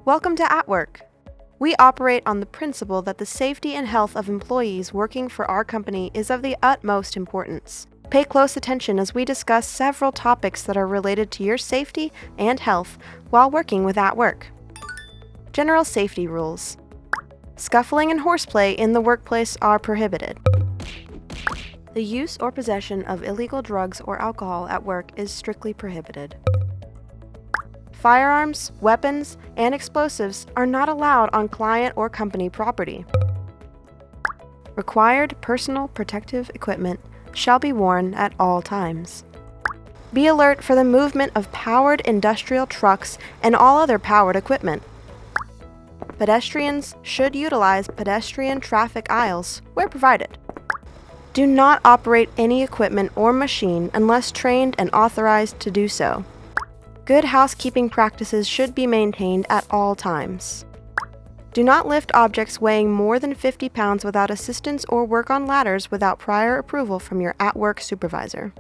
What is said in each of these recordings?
Welcome to AtWork. We operate on the principle that the safety and health of employees working for our company is of the utmost importance. Pay close attention as we discuss several topics that are related to your safety and health while working with AtWork. General safety rules. Scuffling and horseplay in the workplace are prohibited. The use or possession of illegal drugs or alcohol at work is strictly prohibited. Firearms, weapons, and explosives are not allowed on client or company property. Required personal protective equipment shall be worn at all times. Be alert for the movement of powered industrial trucks and all other powered equipment. Pedestrians should utilize pedestrian traffic aisles where provided. Do not operate any equipment or machine unless trained and authorized to do so. Good housekeeping practices should be maintained at all times. Do not lift objects weighing more than 50 pounds without assistance or work on ladders without prior approval from your AtWork supervisor.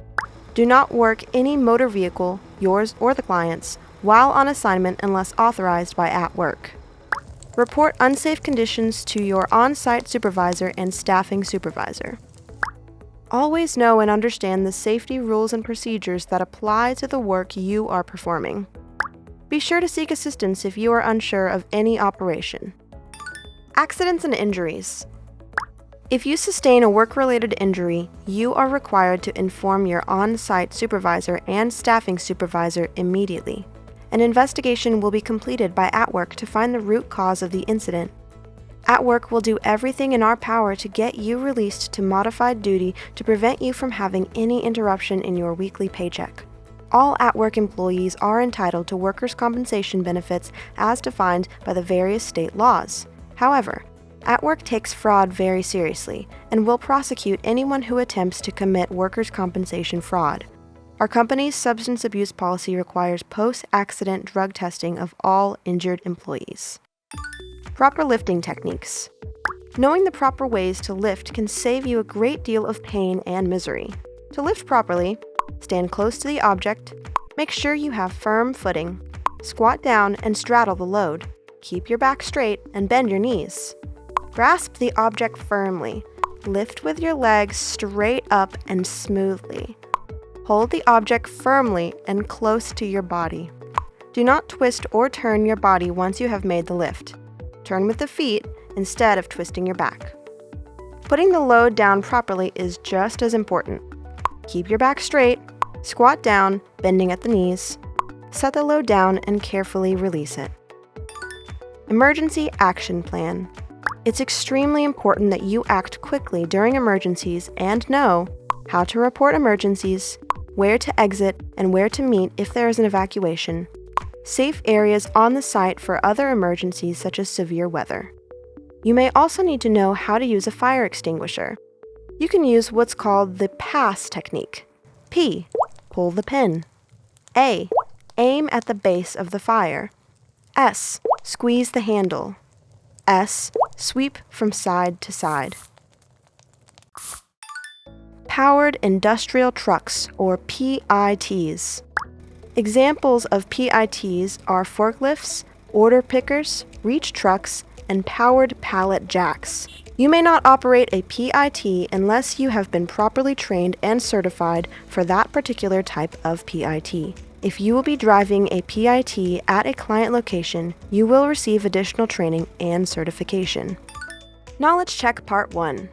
Do not work any motor vehicle, yours or the client's, while on assignment unless authorized by AtWork. Report unsafe conditions to your on-site supervisor and staffing supervisor. Always know and understand the safety rules and procedures that apply to the work you are performing. Be sure to seek assistance if you are unsure of any operation. Accidents and injuries. If you sustain a work-related injury, you are required to inform your on-site supervisor and staffing supervisor immediately. An investigation will be completed by AtWork to find the root cause of the incident. AtWork will do everything in our power to get you released to modified duty to prevent you from having any interruption in your weekly paycheck. All AtWork employees are entitled to workers' compensation benefits as defined by the various state laws. However, AtWork takes fraud very seriously and will prosecute anyone who attempts to commit workers' compensation fraud. Our company's substance abuse policy requires post-accident drug testing of all injured employees. Proper lifting techniques. Knowing the proper ways to lift can save you a great deal of pain and misery. To lift properly, stand close to the object, make sure you have firm footing, squat down and straddle the load, keep your back straight and bend your knees. Grasp the object firmly, lift with your legs straight up and smoothly. Hold the object firmly and close to your body. Do not twist or turn your body once you have made the lift. Turn with the feet instead of twisting your back. Putting the load down properly is just as important. Keep your back straight, squat down, bending at the knees. Set the load down and carefully release it. Emergency action plan. It's extremely important that you act quickly during emergencies and know how to report emergencies, where to exit, and where to meet if there is an evacuation. Safe areas on the site for other emergencies such as severe weather. You may also need to know how to use a fire extinguisher. You can use what's called the PASS technique. P. Pull the pin. A. Aim at the base of the fire. S. Squeeze the handle. S. Sweep from side to side. Powered industrial trucks, or PITs. Examples of PITs are forklifts, order pickers, reach trucks, and powered pallet jacks. You may not operate a PIT unless you have been properly trained and certified for that particular type of PIT. If you will be driving a PIT at a client location, you will receive additional training and certification. Knowledge check part 1.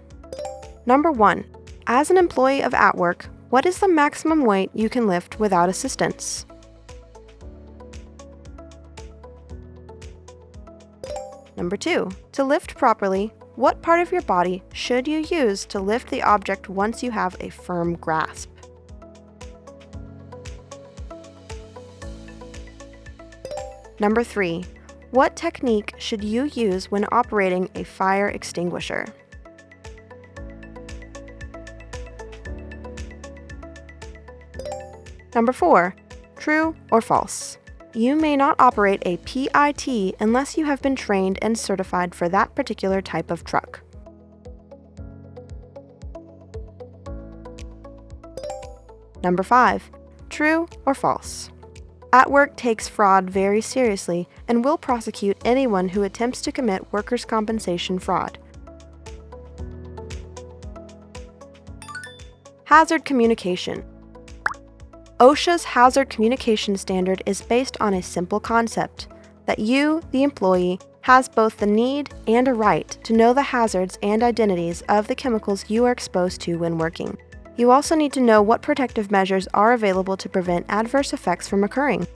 Number 1. As an employee of AtWork, what is the maximum weight you can lift without assistance? Number 2. To lift properly, what part of your body should you use to lift the object once you have a firm grasp? Number 3. What technique should you use when operating a fire extinguisher? Number 4. True or false? You may not operate a PIT unless you have been trained and certified for that particular type of truck. Number 5. True or false? AtWork takes fraud very seriously and will prosecute anyone who attempts to commit workers' compensation fraud. Hazard communication. OSHA's hazard communication standard is based on a simple concept that you, the employee, has both the need and a right to know the hazards and identities of the chemicals you are exposed to when working. You also need to know what protective measures are available to prevent adverse effects from occurring.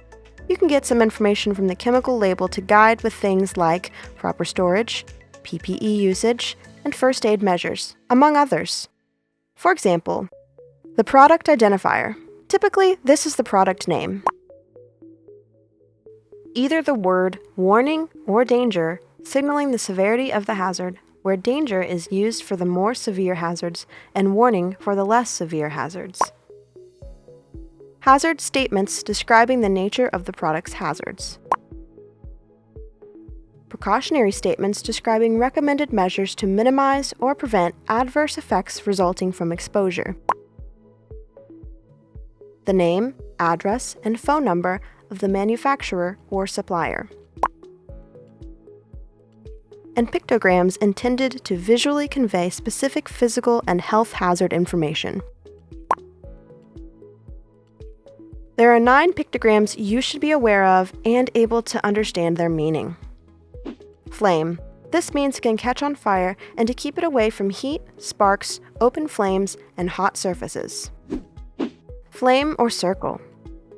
You can get some information from the chemical label to guide with things like proper storage, PPE usage, and first aid measures, among others. For example, the product identifier. Typically, this is the product name. Either the word warning or danger, signaling the severity of the hazard, where danger is used for the more severe hazards and warning for the less severe hazards. Hazard statements describing the nature of the product's hazards. Precautionary statements describing recommended measures to minimize or prevent adverse effects resulting from exposure. The name, address, and phone number of the manufacturer or supplier. And pictograms intended to visually convey specific physical and health hazard information. There are 9 pictograms you should be aware of and able to understand their meaning. Flame. This means it can catch on fire and to keep it away from heat, sparks, open flames, and hot surfaces. Flame or circle.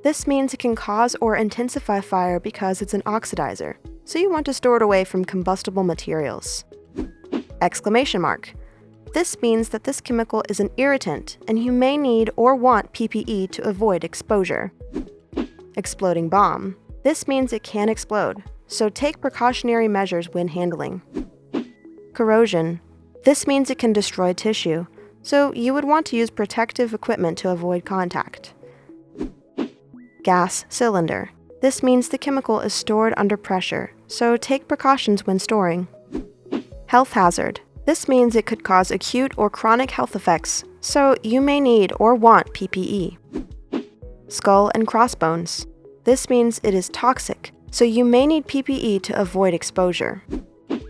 This means it can cause or intensify fire because it's an oxidizer, so you want to store it away from combustible materials. Exclamation mark. This means that this chemical is an irritant and you may need or want PPE to avoid exposure. Exploding bomb. This means it can explode, so take precautionary measures when handling. Corrosion. This means it can destroy tissue, so you would want to use protective equipment to avoid contact. Gas cylinder. This means the chemical is stored under pressure, so take precautions when storing. Health hazard. This means it could cause acute or chronic health effects, so you may need or want PPE. Skull and crossbones. This means it is toxic, so you may need PPE to avoid exposure.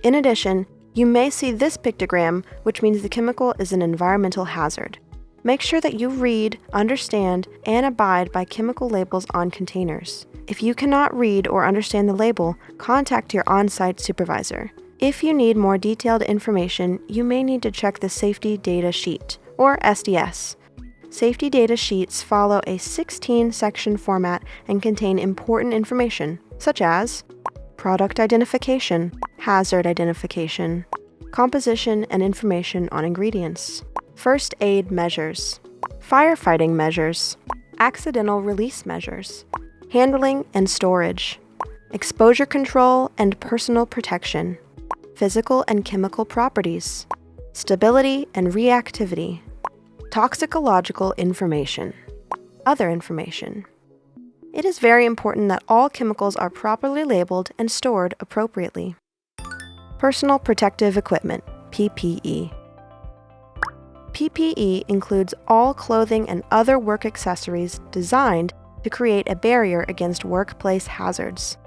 In addition, you may see this pictogram, which means the chemical is an environmental hazard. Make sure that you read, understand, and abide by chemical labels on containers. If you cannot read or understand the label, contact your on-site supervisor. If you need more detailed information, you may need to check the Safety Data Sheet, or SDS. Safety data sheets follow a 16-section format and contain important information, such as product identification, hazard identification, composition and information on ingredients, first aid measures, firefighting measures, accidental release measures, handling and storage, exposure control and personal protection, physical and chemical properties, stability and reactivity, toxicological information, other information. It is very important that all chemicals are properly labeled and stored appropriately. Personal protective equipment, PPE. PPE includes all clothing and other work accessories designed to create a barrier against workplace hazards.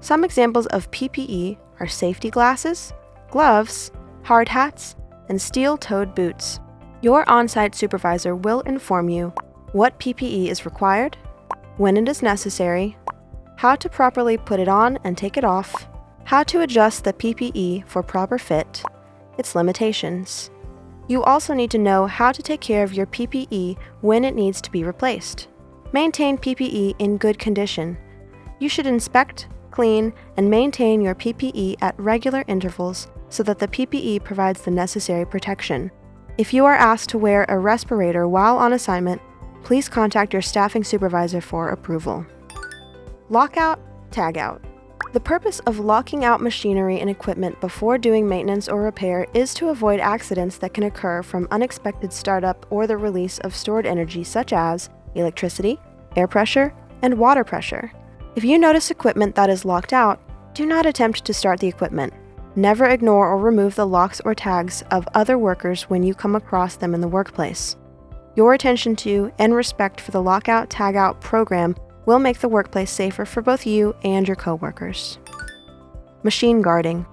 Some examples of PPE are safety glasses, gloves, hard hats, and steel-toed boots. Your on-site supervisor will inform you what PPE is required, when it is necessary, how to properly put it on and take it off, how to adjust the PPE for proper fit, its limitations. You also need to know how to take care of your PPE when it needs to be replaced. Maintain PPE in good condition. You should inspect, clean, and maintain your PPE at regular intervals so that the PPE provides the necessary protection. If you are asked to wear a respirator while on assignment, please contact your staffing supervisor for approval. Lockout, tagout. The purpose of locking out machinery and equipment before doing maintenance or repair is to avoid accidents that can occur from unexpected startup or the release of stored energy such as electricity, air pressure, and water pressure. If you notice equipment that is locked out, do not attempt to start the equipment. Never ignore or remove the locks or tags of other workers when you come across them in the workplace. Your attention to and respect for the lockout tagout program will make the workplace safer for both you and your coworkers. Machine guarding.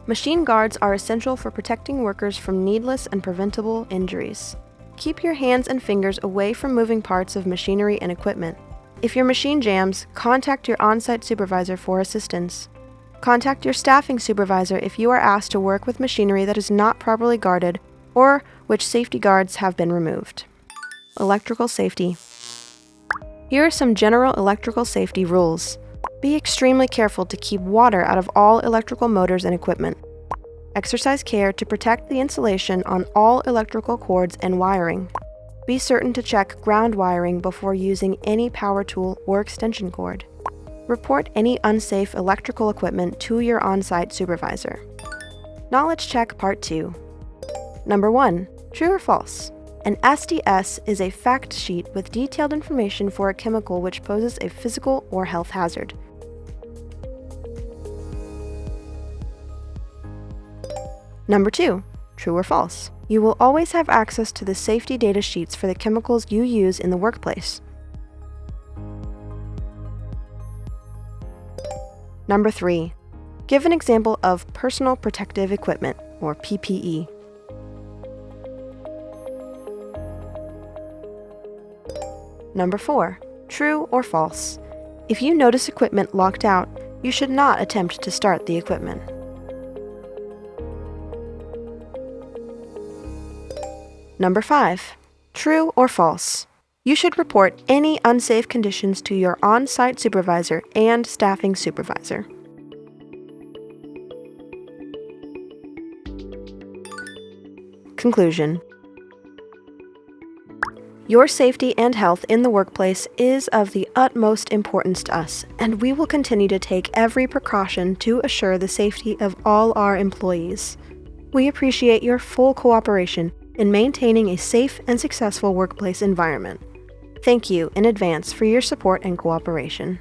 Machine guards are essential for protecting workers from needless and preventable injuries. Keep your hands and fingers away from moving parts of machinery and equipment. If your machine jams, contact your on-site supervisor for assistance. Contact your staffing supervisor if you are asked to work with machinery that is not properly guarded or which safety guards have been removed. Electrical safety. Here are some general electrical safety rules. Be extremely careful to keep water out of all electrical motors and equipment. Exercise care to protect the insulation on all electrical cords and wiring. Be certain to check ground wiring before using any power tool or extension cord. Report any unsafe electrical equipment to your on-site supervisor. Knowledge check part 2. Number 1. True or false? An SDS is a fact sheet with detailed information for a chemical which poses a physical or health hazard. Number 2. True or false? You will always have access to the safety data sheets for the chemicals you use in the workplace. Number 3. Give an example of personal protective equipment, or PPE. Number 4. True or false? If you notice equipment locked out, you should not attempt to start the equipment. Number 5. True or false? You should report any unsafe conditions to your on-site supervisor and staffing supervisor. Conclusion. Your safety and health in the workplace is of the utmost importance to us, and we will continue to take every precaution to assure the safety of all our employees. We appreciate your full cooperation in maintaining a safe and successful workplace environment. Thank you in advance for your support and cooperation.